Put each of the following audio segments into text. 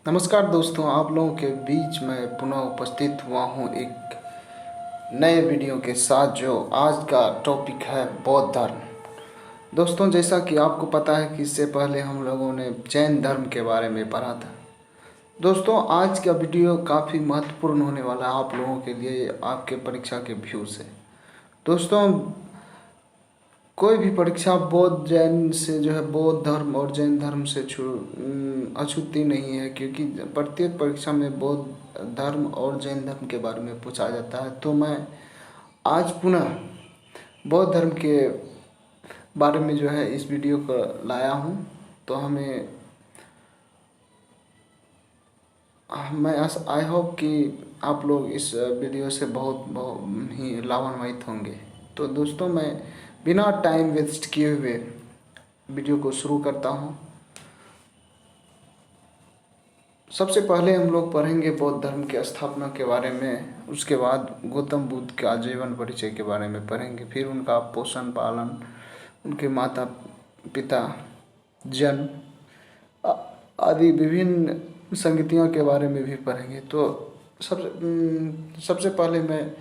नमस्कार दोस्तों, आप लोगों के बीच में पुनः उपस्थित हुआ हूँ एक नए वीडियो के साथ। जो आज का टॉपिक है बौद्ध धर्म। दोस्तों, जैसा कि आपको पता है कि इससे पहले हम लोगों ने जैन धर्म के बारे में पढ़ा था। दोस्तों, आज का वीडियो काफ़ी महत्वपूर्ण होने वाला है आप लोगों के लिए, आपके परीक्षा के व्यू से। दोस्तों, कोई भी परीक्षा बौद्ध जैन से जो है बौद्ध धर्म और जैन धर्म से अछूती नहीं है, क्योंकि प्रत्येक परीक्षा में बौद्ध धर्म और जैन धर्म के बारे में पूछा जाता है। तो मैं आज पुनः बौद्ध धर्म के बारे में जो है इस वीडियो को लाया हूँ। तो मैं आई होप कि आप लोग इस वीडियो से बहुत ही लाभान्वित होंगे। तो दोस्तों, मैं बिना टाइम वेस्ट किए हुए वीडियो को शुरू करता हूँ। सबसे पहले हम लोग पढ़ेंगे बौद्ध धर्म के स्थापना के बारे में, उसके बाद गौतम बुद्ध के आजीवन परिचय के बारे में पढ़ेंगे, फिर उनका पोषण पालन, उनके माता पिता, जन्म आदि विभिन्न संगतियों के बारे में भी पढ़ेंगे। तो सबसे पहले मैं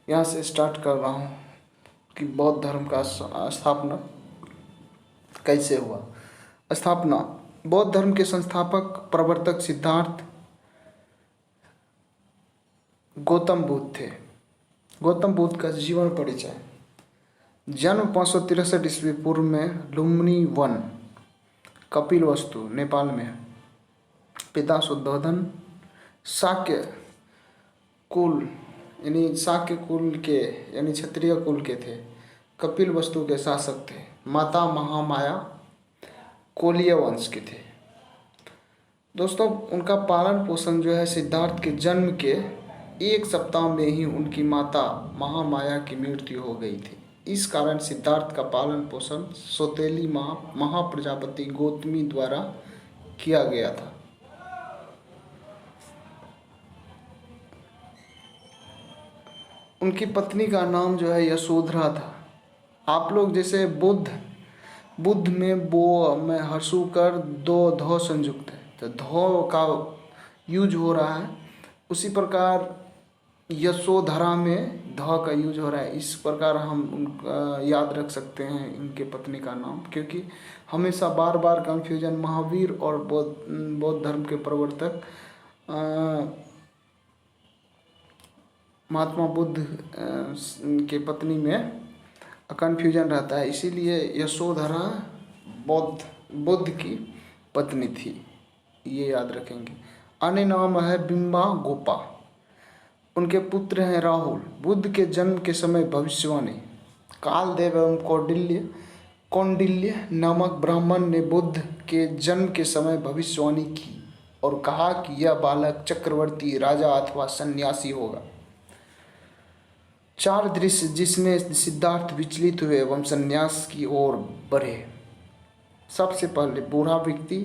यहाँ से स्टार्ट कर रहा हूँ कि बौद्ध धर्म का स्थापना कैसे हुआ। स्थापना। बौद्ध धर्म के संस्थापक प्रवर्तक सिद्धार्थ गौतम बुद्ध थे। गौतम बुद्ध का जीवन परिचय। जन्म 563 ईस्वी पूर्व में लुम्बिनी वन, कपिलवस्तु, नेपाल में। पिता शुद्धोधन शाक्य कुल यानी क्षत्रिय कुल के थे। कपिलवस्तु के शासक थे। माता महामाया कोलीय वंश के थे। दोस्तों, उनका पालन पोषण जो है सिद्धार्थ के जन्म के एक सप्ताह में ही उनकी माता महामाया की मृत्यु हो गई थी। इस कारण सिद्धार्थ का पालन पोषण सौतेली महाप्रजापति गौतमी द्वारा किया गया था। उनकी पत्नी का नाम जो है यशोधरा था। आप लोग जैसे बुद्ध में बो में हर्षु कर दो धो संयुक्त है, तो धो का यूज हो रहा है। उसी प्रकार यशोधरा में ध का यूज हो रहा है। इस प्रकार हम याद रख सकते हैं इनके पत्नी का नाम, क्योंकि हमेशा बार बार कंफ्यूजन महावीर और बौद्ध धर्म के प्रवर्तक महात्मा बुद्ध के पत्नी में कन्फ्यूजन रहता है। इसीलिए यशोधरा बुद्ध की पत्नी थी, ये याद रखेंगे। अन्य नाम है बिंबा गोपा। उनके पुत्र हैं राहुल। बुद्ध के जन्म के समय भविष्यवाणी। कालदेव एवं कौंडिल्य नामक ब्राह्मण ने बुद्ध के जन्म के समय भविष्यवाणी की और कहा कि यह बालक चक्रवर्ती, राजा अथवा सन्यासी होगा। 4 दृश्य जिसमें सिद्धार्थ विचलित हुए एवं संन्यास की ओर बढ़े। सबसे पहले बूढ़ा व्यक्ति,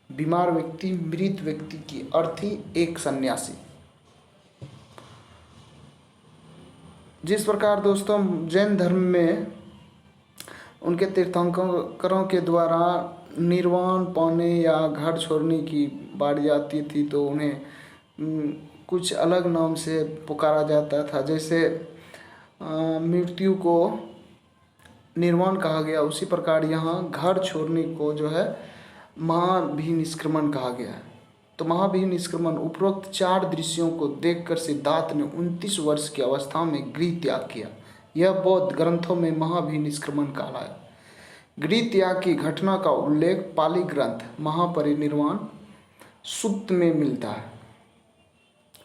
बीमार व्यक्ति, मृत व्यक्ति की अर्थी एक सन्यासी। जिस प्रकार दोस्तों जैन धर्म में उनके तीर्थंकरों के द्वारा निर्वाण पाने या घर छोड़ने की बारी आती थी तो उन्हें कुछ अलग नाम से पुकारा जाता था। जैसे मृत्यु को निर्वाण कहा गया, उसी प्रकार यहाँ घर छोड़ने को जो है महाभिनिष्क्रमण कहा गया है। तो महाभिनिष्क्रमण उपरोक्त 4 दृश्यों को देखकर सिद्धार्थ ने 29 वर्ष की अवस्था में गृह त्याग किया। यह बौद्ध ग्रंथों में महाभिनिष्क्रमण कहलाया। गृह त्याग की घटना का उल्लेख पाली ग्रंथ महापरिनिर्वाण सूक्त में मिलता है।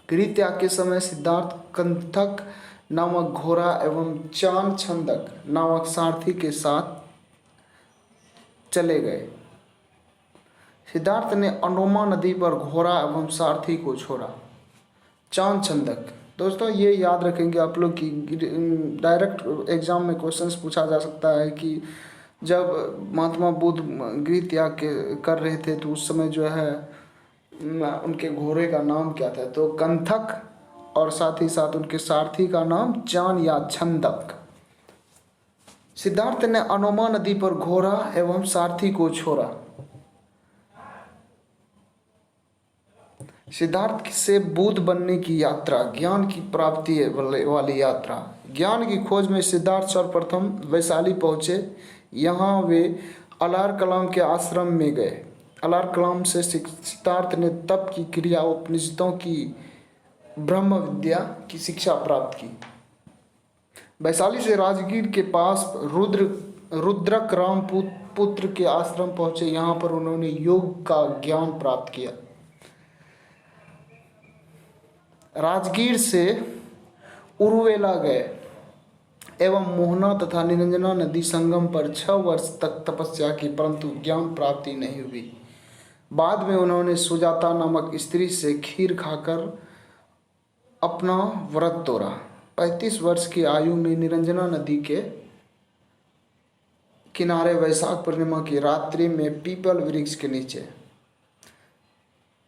गृह त्याग के समय सिद्धार्थ कंथक नामक घोड़ा एवं चान छंदक नामक सारथी के साथ चले गए। सिद्धार्थ ने अनोमा नदी पर घोड़ा एवं सारथी को छोड़ा। चान छंदक दोस्तों ये याद रखेंगे आप लोग कि डायरेक्ट एग्जाम में क्वेश्चंस पूछा जा सकता है कि जब महात्मा बुद्ध गृह त्याग कर रहे थे तो उस समय जो है उनके घोड़े का नाम क्या था, तो कंथक और साथ ही साथ उनके सारथी का नाम चान या छंदक। सिद्धार्थ ने अनोमा नदी पर घोड़ा एवं सारथी को छोड़ा। सिद्धार्थ से बुद्ध बनने की यात्रा, ज्ञान की प्राप्ति वाली यात्रा। ज्ञान की खोज में सिद्धार्थ सर्वप्रथम वैशाली पहुँचे। यहाँ वे अलार कलाम के आश्रम में गए। अलार कलाम से सिद्धार्थ ने तप की क्रिया, उपनिषदों की, ब्रह्म विद्या की शिक्षा प्राप्त की। वैशाली से राजगीर के पास रुद्रक राम पुत्र के आश्रम पहुँचे। यहाँ पर उन्होंने योग का ज्ञान प्राप्त किया। राजगीर से उरुवेला गए एवं मोहना तथा निरंजना नदी संगम पर 6 वर्ष तक तपस्या की, परंतु ज्ञान प्राप्ति नहीं हुई। बाद में उन्होंने सुजाता नामक स्त्री से खीर खाकर अपना व्रत तोड़ा। 35 वर्ष की आयु में निरंजना नदी के किनारे वैशाख पूर्णिमा की रात्रि में पीपल वृक्ष के नीचे,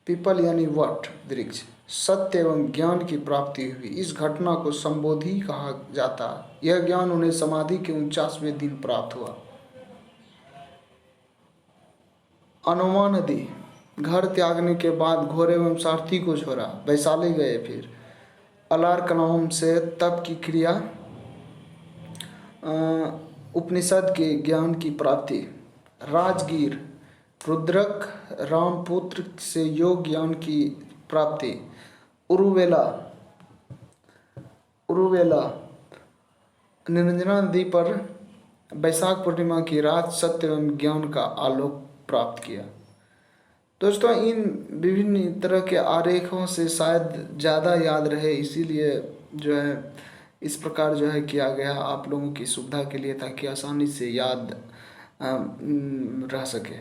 पीपल यानी वट वृक्ष, सत्य एवं ज्ञान की प्राप्ति हुई। इस घटना को संबोधि कहा जाता है। यह ज्ञान उन्हें समाधि के 49वें दिन प्राप्त हुआ। अनुमा नदी, घर त्यागने के बाद घोड़े एवं सारथी को छोड़ा, वैशाली गए। फिर अलार कलाम से तप की क्रिया, उपनिषद के ज्ञान की प्राप्ति। राजगीर, रुद्रक रामपुत्र से योग ज्ञान की प्राप्ति। उरुवेला निरंजना नदी पर वैशाख पूर्णिमा की रात सत्य एवं ज्ञान का आलोक प्राप्त किया। दोस्तों, इन विभिन्न तरह के आरेखों से शायद ज़्यादा याद रहे, इसीलिए जो है इस प्रकार जो है किया गया आप लोगों की सुविधा के लिए, ताकि आसानी से याद रह सके।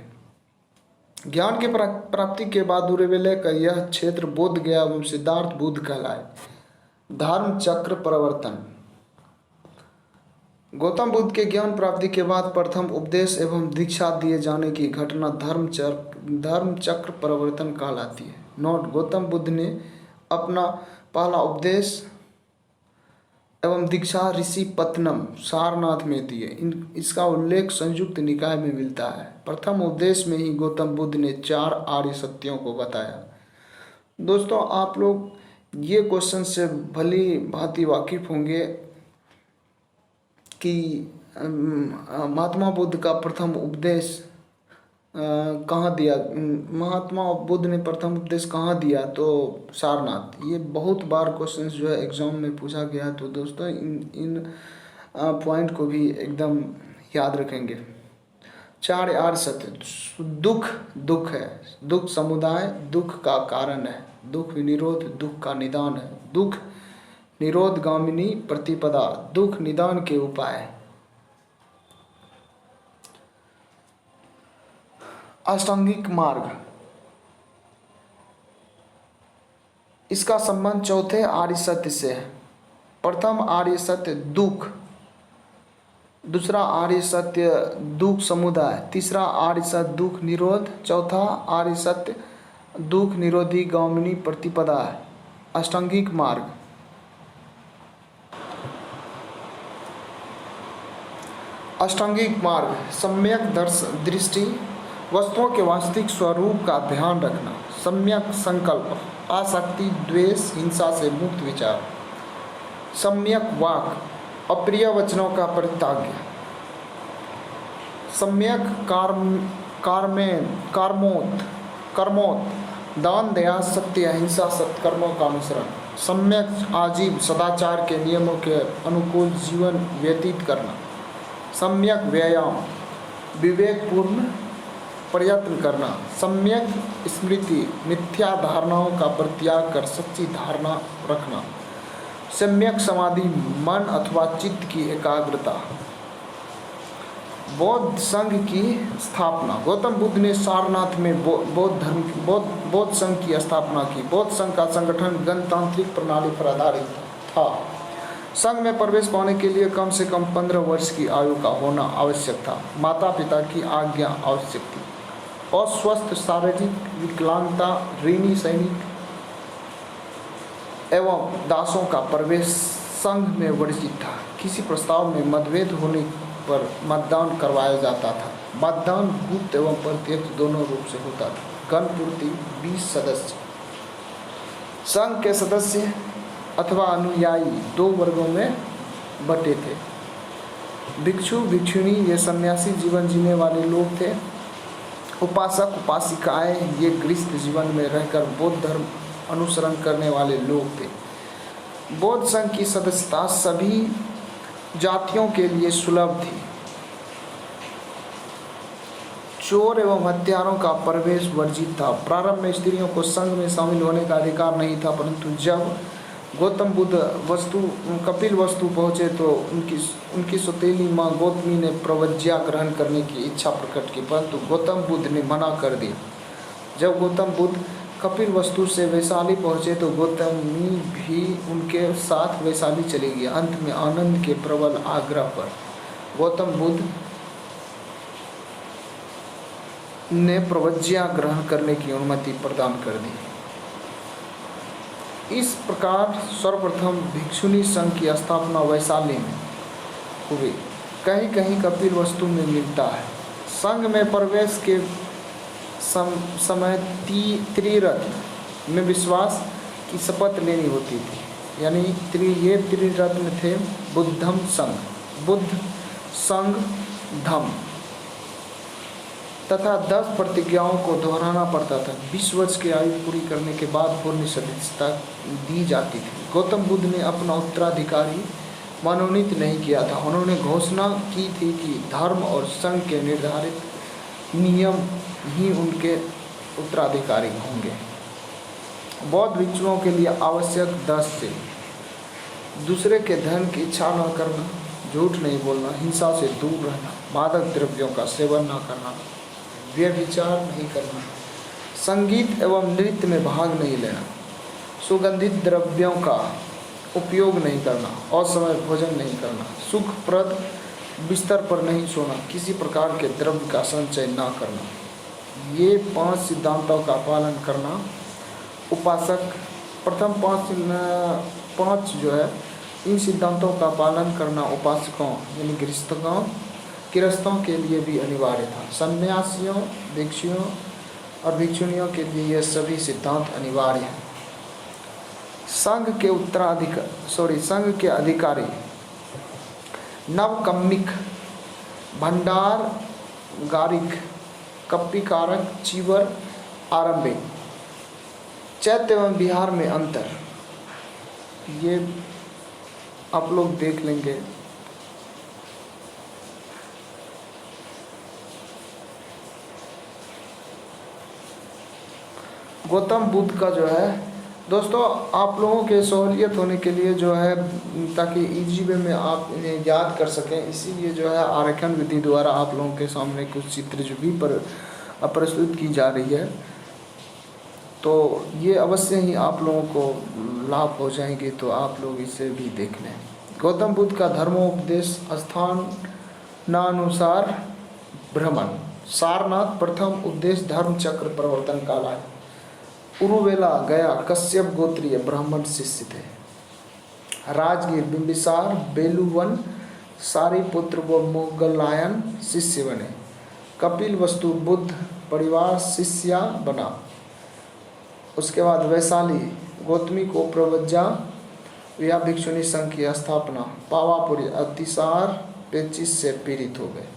ज्ञान की प्राप्ति के बाद उरुवेला का यह क्षेत्र बोध गया एवं सिद्धार्थ बुद्ध कहलाए। धर्म चक्र परिवर्तन। गौतम बुद्ध के ज्ञान प्राप्ति के बाद प्रथम उपदेश एवं दीक्षा दिए जाने की घटना धर्म चक्र परिवर्तन कहलाती है। नोट: गौतम बुद्ध ने अपना पहला उपदेश एवं दीक्षा ऋषि पत्तनम सारनाथ में दिए। इसका उल्लेख संयुक्त निकाय में मिलता है। प्रथम उपदेश में ही गौतम बुद्ध ने 4 आर्य सत्यों को बताया। दोस्तों, आप लोग ये क्वेश्चन से भली भांति वाकिफ होंगे कि महात्मा बुद्ध का प्रथम उपदेश कहाँ दिया, महात्मा बुद्ध ने प्रथम उपदेश कहाँ दिया, तो सारनाथ। ये बहुत बार क्वेश्चन जो है एग्जाम में पूछा गया। तो दोस्तों, इन पॉइंट को भी एकदम याद रखेंगे। 4 आर्य सत्य। दुख है, दुख समुदाय दुख का कारण है, दुख विनिरोध दुख का निदान है, दुख निरोध गामिनी प्रतिपदा दुख निदान के उपाय। अष्टांगिक मार्ग, इसका संबंध चौथे आर्य सत्य से है। प्रथम आर्य सत्य दुख, दूसरा आर्य सत्य दुख समुदाय, तीसरा आर्य सत्य दुख निरोध, चौथा आर्य सत्य दुख निरोधी गामिनी प्रतिपदा है। अष्टांगिक मार्ग। अष्टांगिक मार्ग सम्यक दृष्टि, वस्तुओं के वास्तविक स्वरूप का ध्यान रखना, सम्यक संकल्प, आसक्ति, द्वेष, हिंसा से मुक्त विचार, सम्यक वाक, अप्रिय वचनों का परित्याग, सम्यक कर्मोत, दान, दया, सत्य, अहिंसा, सत्कर्मों का अनुसरण, सम्यक आजीव, सदाचार के नियमों के अनुकूल जीवन व्यतीत करना, सम्यक व्यायाम, विवेकपूर्ण प्रयत्न करना, सम्यक स्मृति, मिथ्या धारणाओं का परित्याग कर सच्ची धारणा रखना, सम्यक समाधि, मन अथवा चित्त की एकाग्रता। बौद्ध संघ की स्थापना। गौतम बुद्ध ने सारनाथ में बौद्ध संघ की स्थापना की। बौद्ध संघ का संगठन गणतांत्रिक प्रणाली पर आधारित था। संघ में प्रवेश पाने के लिए कम से कम 15 वर्ष की आयु का होना आवश्यक था। माता पिता की आज्ञा आवश्यक थी। अस्वस्थ, शारीरिक विकलांगता, ऋणी सैनिक एवं दासों का प्रवेश संघ में वर्जित था। किसी प्रस्ताव में मतभेद होने पर मतदान करवाया जाता था। मतदान गुप्त एवं प्रत्यक्ष दोनों रूप से होता था। गणपूर्ति 20 सदस्य। संघ के सदस्य अथवा अनुयायी दो वर्गों में बटे थे। भिक्षु भिक्षुणी ये सन्यासी जीवन जीने वाले लोग थे। उपासक उपासिकाएं ये गृहस्थ जीवन में रहकर बौद्ध धर्म अनुसरण करने वाले लोग थे। बौद्ध संघ की सदस्यता सभी जातियों के लिए सुलभ थी। चोर एवं हत्यारों का प्रवेश वर्जित था। प्रारंभ में स्त्रियों को संघ में शामिल होने का अधिकार नहीं था, परंतु जब गौतम बुद्ध कपिल वस्तु पहुँचे तो उनकी सौतेली माँ गौतमी ने प्रवज्ञा ग्रहण करने की इच्छा प्रकट की, परंतु गौतम बुद्ध ने मना कर दिया। जब गौतम बुद्ध कपिल वस्तु से वैशाली पहुँचे तो गौतमी भी उनके साथ वैशाली चली गई। अंत में आनंद के प्रबल आग्रह पर गौतम बुद्ध ने प्रवज्ञा ग्रहण करने की अनुमति प्रदान कर दी। इस प्रकार सर्वप्रथम भिक्षुणी संघ की स्थापना वैशाली में हुई। कहीं कहीं कपिल वस्तु में मिलता है। संघ में प्रवेश के समय त्रिरत्न में विश्वास की शपथ लेनी होती थी। यानी ये त्रिरत्न थे: बुद्धम संघ, बुद्ध संघ धम्म, तथा 10 प्रतिज्ञाओं को दोहराना पड़ता था। 20 वर्ष की आयु पूरी करने के बाद पूर्ण सदस्यता दी जाती थी। गौतम बुद्ध ने अपना उत्तराधिकारी मनोनीत नहीं किया था। उन्होंने घोषणा की थी कि धर्म और संघ के निर्धारित नियम ही उनके उत्तराधिकारी होंगे। बौद्ध भिक्षुओं के लिए आवश्यक 10 थे: दूसरे के धन की इच्छा न करना, झूठ नहीं बोलना, हिंसा से दूर रहना, मादक द्रव्यों का सेवन न करना, व्यभिचार नहीं करना, संगीत एवं नृत्य में भाग नहीं लेना, सुगंधित द्रव्यों का उपयोग नहीं करना, असमय भोजन नहीं करना, सुखप्रद बिस्तर पर नहीं सोना, किसी प्रकार के द्रव्य का संचय न करना। ये 5 सिद्धांतों का पालन करना उपासक प्रथम 5 जो है, इन सिद्धांतों का पालन करना उपासकों यानी गृहस्थों के लिए भी अनिवार्य था। सन्यासियों, भिक्षुओं और भिक्षुणियों के लिए यह सभी सिद्धांत अनिवार्य हैं। संघ के अधिकारी नवकम्मिक, भंडारगारिक, कप्पिकारक, चीवर, आरंभिक। चैत्य एवं बिहार में अंतर ये आप लोग देख लेंगे। गौतम बुद्ध का जो है दोस्तों, आप लोगों के सहूलियत होने के लिए जो है, ताकि इजी वे में आप इन्हें याद कर सकें, इसीलिए जो है आरेखन विधि द्वारा आप लोगों के सामने कुछ चित्र जो भी प्रस्तुत की जा रही है, तो ये अवश्य ही आप लोगों को लाभ हो जाएंगे, तो आप लोग इसे भी देख लें। गौतम बुद्ध का धर्मोपदेश स्थानानुसार भ्रमण। सारनाथ प्रथम उपदेश धर्म चक्र प्रवर्तन काल है। उरुवेला गया कश्यप गोत्रीय ब्राह्मण शिष्य थे। राजगीर बिंबिसार बेलुवन सारिपुत्र व मोगलायन शिष्य बने। कपिल वस्तु बुद्ध परिवार शिष्या बना। उसके बाद वैशाली गौतमी को प्रवज्ञा या भिक्षुणी संघ की स्थापना। पावापुरी अतिसार पेचिश से पीड़ित हो गए।